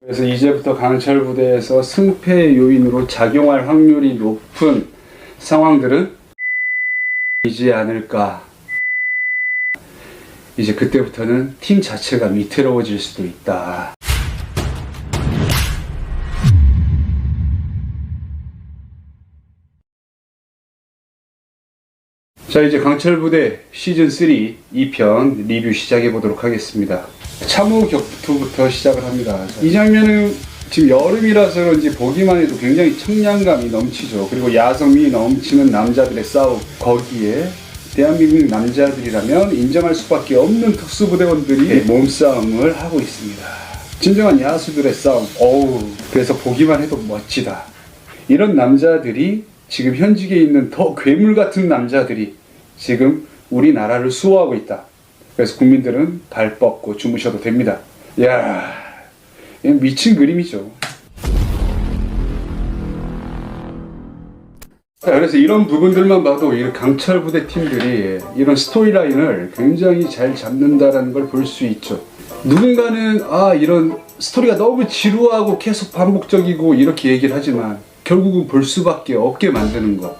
그래서 이제부터 강철 부대에서 승패 요인으로 작용할 확률이 높은 상황들은 이지 않을까. 이제 그때부터는 팀 자체가 위태로워질 수도 있다. 자, 이제 강철부대 시즌3 2편 리뷰 시작해 보도록 하겠습니다. 참호 격투부터 시작을 합니다. 이 장면은 지금 여름이라서 그런지 보기만 해도 굉장히 청량감이 넘치죠. 그리고 야성미 넘치는 남자들의 싸움, 거기에 대한민국 남자들이라면 인정할 수밖에 없는 특수부대원들이 몸싸움을 하고 있습니다. 진정한 야수들의 싸움. 그래서 보기만 해도 멋지다. 이런 남자들이 지금 현직에 있는 더 괴물 같은 남자들이 지금 우리나라를 수호하고 있다. 그래서 국민들은 발 뻗고 주무셔도 됩니다. 이야, 미친 그림이죠. 그래서 이런 부분들만 봐도 이 강철부대 팀들이 이런 스토리라인을 굉장히 잘 잡는다라는 걸 볼 수 있죠. 누군가는 이런 스토리가 너무 지루하고 계속 반복적이고 이렇게 얘기를 하지만 결국은 볼 수밖에 없게 만드는 거,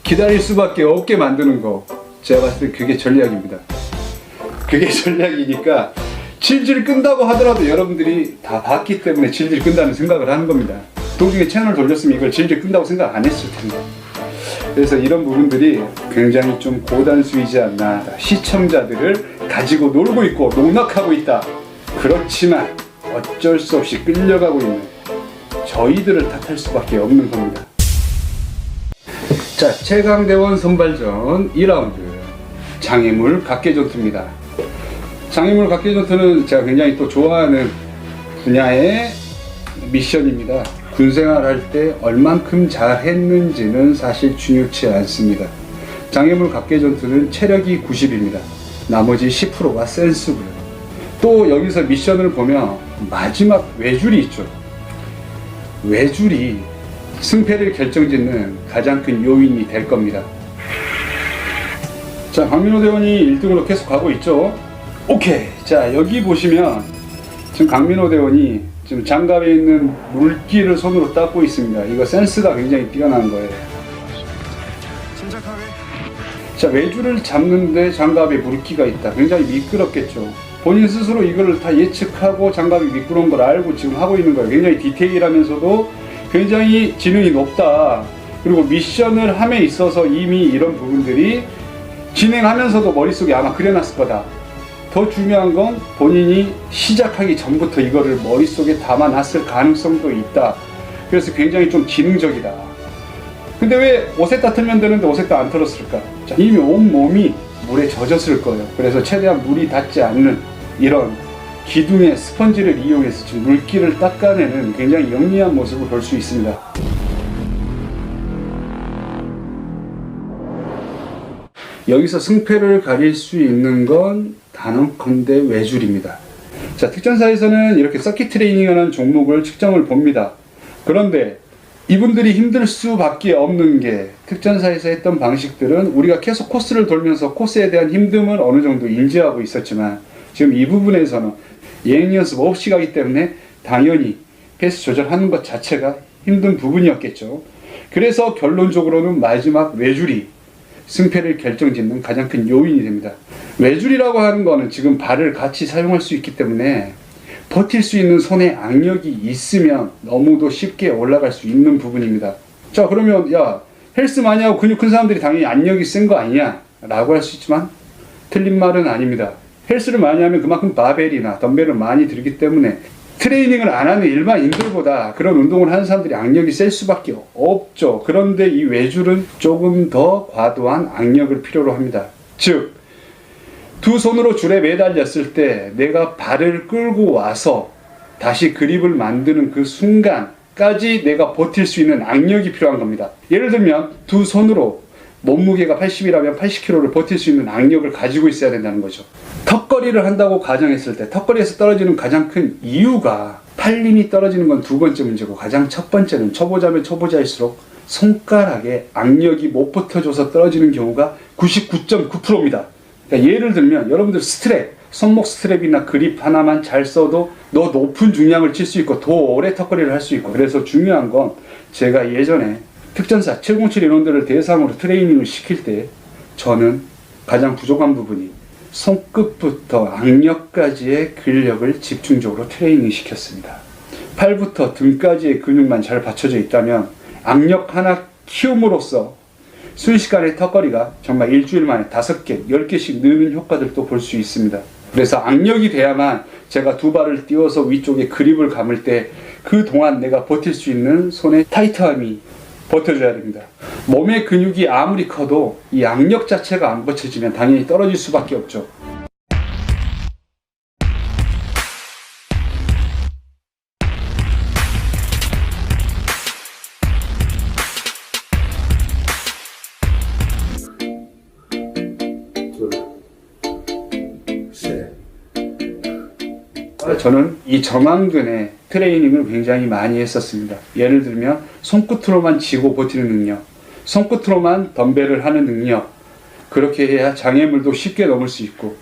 기다릴 수밖에 없게 만드는 거, 제가 봤을 때 그게 전략입니다. 그게 전략이니까 질질 끈다고 하더라도 여러분들이 다 봤기 때문에 질질 끈다는 생각을 하는 겁니다. 도중에 채널 돌렸으면 이걸 질질 끈다고 생각 안 했을 텐데. 그래서 이런 부분들이 굉장히 좀 고단수이지 않나. 시청자들을 가지고 놀고 있고 농락하고 있다. 그렇지만 어쩔 수 없이 끌려가고 있는 저희들을 탓할 수밖에 없는 겁니다. 자, 최강대원 선발전 2라운드 장애물 각계전투입니다. 장애물 각계전투는 제가 굉장히 또 좋아하는 분야의 미션입니다. 군생활 할 때 얼만큼 잘했는지는 사실 중요치 않습니다. 장애물 각계전투는 체력이 90입니다. 나머지 10%가 센스고요. 또 여기서 미션을 보면 마지막 외줄이 있죠. 외줄이 승패를 결정짓는 가장 큰 요인이 될 겁니다. 자, 강민호 대원이 1등으로 계속 가고 있죠. 오케이. 자, 여기 보시면 지금 강민호 대원이 지금 장갑에 있는 물기를 손으로 닦고 있습니다. 이거 센스가 굉장히 뛰어난 거예요. 자, 외줄을 잡는데 장갑에 물기가 있다. 굉장히 미끄럽겠죠. 본인 스스로 이걸 다 예측하고 장갑이 미끄러운 걸 알고 지금 하고 있는 거예요. 굉장히 디테일하면서도 굉장히 지능이 높다. 그리고 미션을 함에 있어서 이미 이런 부분들이 진행하면서도 머릿속에 아마 그려놨을 거다. 더 중요한 건 본인이 시작하기 전부터 이거를 머릿속에 담아놨을 가능성도 있다. 그래서 굉장히 좀 지능적이다. 근데 왜 오세타 틀면 되는데 오세타 안 틀었을까? 자, 이미 온몸이 물에 젖었을 거예요. 그래서 최대한 물이 닿지 않는 이런 기둥의 스펀지를 이용해서 지금 물기를 닦아내는 굉장히 영리한 모습을 볼 수 있습니다. 여기서 승패를 가릴 수 있는 건 단언컨대 외줄입니다. 자, 특전사에서는 이렇게 서킷 트레이닝이라는 종목을 측정을 봅니다. 그런데 이분들이 힘들 수밖에 없는 게 특전사에서 했던 방식들은 우리가 계속 코스를 돌면서 코스에 대한 힘듦을 어느 정도 인지하고 있었지만 지금 이 부분에서는 예행 연습 없이 가기 때문에 당연히 페이스 조절하는 것 자체가 힘든 부분이었겠죠. 그래서 결론적으로는 마지막 외줄이 승패를 결정짓는 가장 큰 요인이 됩니다. 외줄이라고 하는 거는 지금 발을 같이 사용할 수 있기 때문에 버틸 수 있는 손에 악력이 있으면 너무도 쉽게 올라갈 수 있는 부분입니다. 자, 그러면 야, 헬스 많이 하고 근육 큰 사람들이 당연히 악력이 센 거 아니냐? 라고 할 수 있지만 틀린 말은 아닙니다. 헬스를 많이 하면 그만큼 바벨이나 덤벨을 많이 들기 때문에 트레이닝을 안 하는 일반인들보다 그런 운동을 하는 사람들이 악력이 셀 수밖에 없죠. 그런데 이 외줄은 조금 더 과도한 악력을 필요로 합니다. 즉, 두 손으로 줄에 매달렸을 때 내가 발을 끌고 와서 다시 그립을 만드는 그 순간까지 내가 버틸 수 있는 악력이 필요한 겁니다. 예를 들면 두 손으로 몸무게가 80이라면 80kg를 버틸 수 있는 악력을 가지고 있어야 된다는 거죠. 턱걸이를 한다고 가정했을 때 턱걸이에서 떨어지는 가장 큰 이유가 팔림이 떨어지는 건 두 번째 문제고 가장 첫 번째는 초보자면 초보자일수록 손가락에 악력이 못 버텨줘서 떨어지는 경우가 99.9%입니다. 그러니까 예를 들면 여러분들 스트랩 손목 스트랩이나 그립 하나만 잘 써도 더 높은 중량을 칠 수 있고 더 오래 턱걸이를 할 수 있고, 그래서 중요한 건 제가 예전에 특전사 707 인원들을 대상으로 트레이닝을 시킬 때 저는 가장 부족한 부분이 손끝부터 악력까지의 근력을 집중적으로 트레이닝 시켰습니다. 팔부터 등까지의 근육만 잘 받쳐져 있다면 악력 하나 키움으로써 순식간에 턱걸이가 정말 일주일 만에 5개, 10개씩 느는 효과들도 볼 수 있습니다. 그래서 악력이 돼야만 제가 두 발을 띄워서 위쪽에 그립을 감을 때 그동안 내가 버틸 수 있는 손의 타이트함이 버텨줘야 됩니다. 몸의 근육이 아무리 커도 이 악력 자체가 안 받쳐지면 당연히 떨어질 수밖에 없죠. 저는 이 정완근의 트레이닝을 굉장히 많이 했었습니다. 예를 들면 손끝으로만 쥐고 버티는 능력, 손끝으로만 덤벨을 하는 능력, 그렇게 해야 장애물도 쉽게 넘을 수 있고,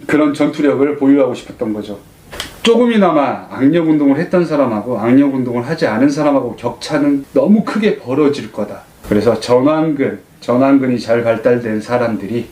그런 전투력을 보유하고 싶었던 거죠. 조금이나마 악력 운동을 했던 사람하고 악력 운동을 하지 않은 사람하고 격차는 너무 크게 벌어질 거다. 그래서 전완근이 잘 발달된 사람들이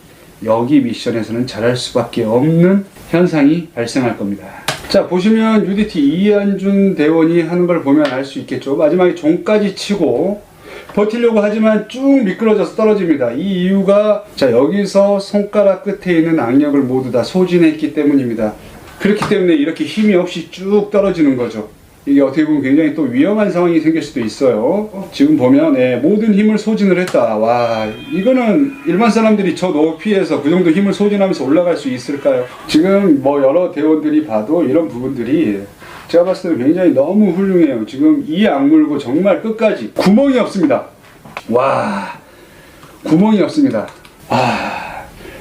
여기 미션에서는 잘할 수밖에 없는 현상이 발생할 겁니다. 자, 보시면 UDT 이한준 대원이 하는 걸 보면 알 수 있겠죠. 마지막에 종까지 치고 버티려고 하지만 쭉 미끄러져서 떨어집니다. 이 이유가 여기서 손가락 끝에 있는 악력을 모두 다 소진했기 때문입니다. 그렇기 때문에 이렇게 힘이 없이 쭉 떨어지는 거죠. 이게 어떻게 보면 굉장히 또 위험한 상황이 생길 수도 있어요. 지금 보면 모든 힘을 소진을 했다. 와, 이거는 일반 사람들이 저 높이에서 그 정도 힘을 소진하면서 올라갈 수 있을까요? 지금 여러 대원들이 봐도 이런 부분들이 제가 봤을 때는 굉장히 너무 훌륭해요. 지금 이 악물고 정말 끝까지 구멍이 없습니다. 와, 구멍이 없습니다.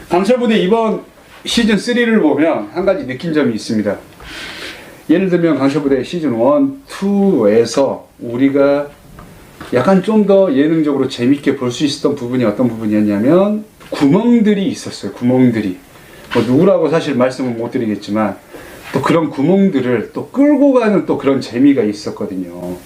강철부대 이번 시즌 3를 보면 한 가지 느낀 점이 있습니다. 예를 들면 강철부대 시즌 1, 2에서 우리가 약간 좀 더 예능적으로 재밌게 볼 수 있었던 부분이 어떤 부분이었냐면 구멍들이 있었어요. 구멍들이. 누구라고 사실 말씀은 못 드리겠지만 또 그런 구멍들을 또 끌고 가는 또 그런 재미가 있었거든요.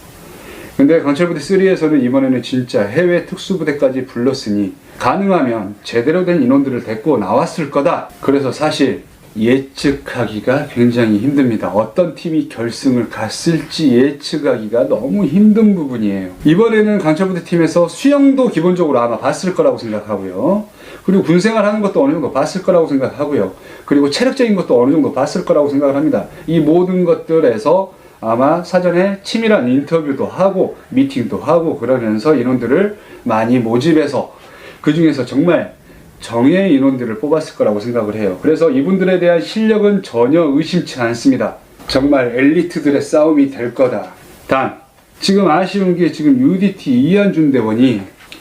근데 강철부대 3에서는 이번에는 진짜 해외 특수부대까지 불렀으니 가능하면 제대로 된 인원들을 데리고 나왔을 거다. 그래서 사실 예측하기가 굉장히 힘듭니다. 어떤 팀이 결승을 갔을지 예측하기가 너무 힘든 부분이에요. 이번에는 강철부대 팀에서 수영도 기본적으로 아마 봤을 거라고 생각하고요. 그리고 군생활 하는 것도 어느 정도 봤을 거라고 생각하고요. 그리고 체력적인 것도 어느 정도 봤을 거라고 생각을 합니다. 이 모든 것들에서 아마 사전에 치밀한 인터뷰도 하고 미팅도 하고 그러면서 인원들을 많이 모집해서 그 중에서 정말 정예 인원들을 뽑았을 거라고 생각을 해요. 그래서 이분들에 대한 실력은 전혀 의심치 않습니다. 정말 엘리트들의 싸움이 될 거다. 단 지금 아쉬운 게 지금 UDT 이한준 대원이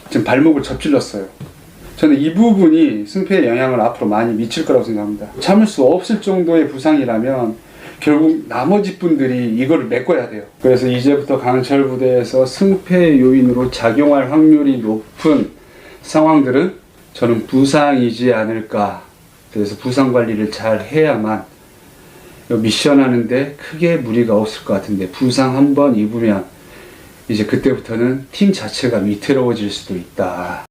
지금 발목을 접질렀어요. 저는 이 부분이 승패에 영향을 앞으로 많이 미칠 거라고 생각합니다. 참을 수 없을 정도의 부상이라면 결국 나머지 분들이 이거를 메꿔야 돼요. 그래서 이제부터 강철부대에서 승패 요인으로 작용할 확률이 높은 상황들은 저는 부상이지 않을까. 그래서 부상 관리를 잘 해야만 미션 하는데 크게 무리가 없을 것 같은데, 부상 한번 입으면 이제 그때부터는 팀 자체가 위태로워질 수도 있다.